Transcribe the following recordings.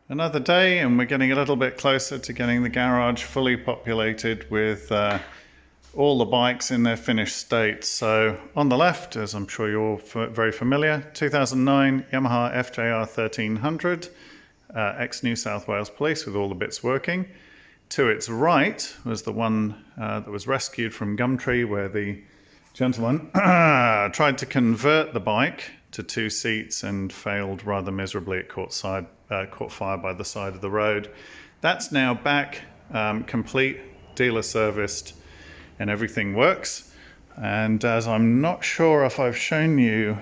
Another day, and we're getting a little bit closer to getting the garage fully populated with all the bikes in their finished state. So on the left, as I'm sure you're all very familiar, 2009 Yamaha FJR 1300, ex-New South Wales Police, with all the bits working. To its right was the one that was rescued from Gumtree, where the gentleman tried to convert the bike to 2 seats and failed rather miserably. It caught fire by the side of the road. That's now back, complete, dealer serviced, and everything works. And as I'm not sure if I've shown you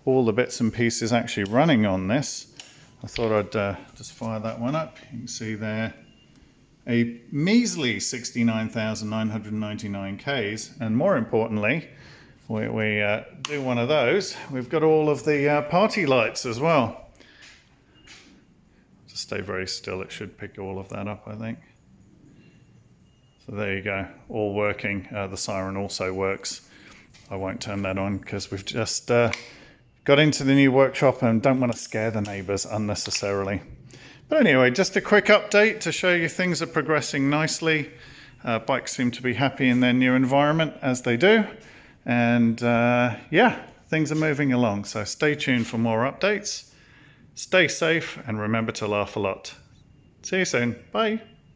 all the bits and pieces actually running on this, I thought I'd just fire that one up. You can see there a measly 69,999 Ks, and more importantly, we do one of those, we've got all of the party lights as well. Just stay very still, it should pick all of that up, I think. So there you go, all working. The siren also works. I won't turn that on because we've just got into the new workshop and don't want to scare the neighbours unnecessarily. But anyway, just a quick update to show you things are progressing nicely. Bikes seem to be happy in their new environment, as they do. And yeah, things are moving along. So stay tuned for more updates. Stay safe and remember to laugh a lot. See you soon. Bye.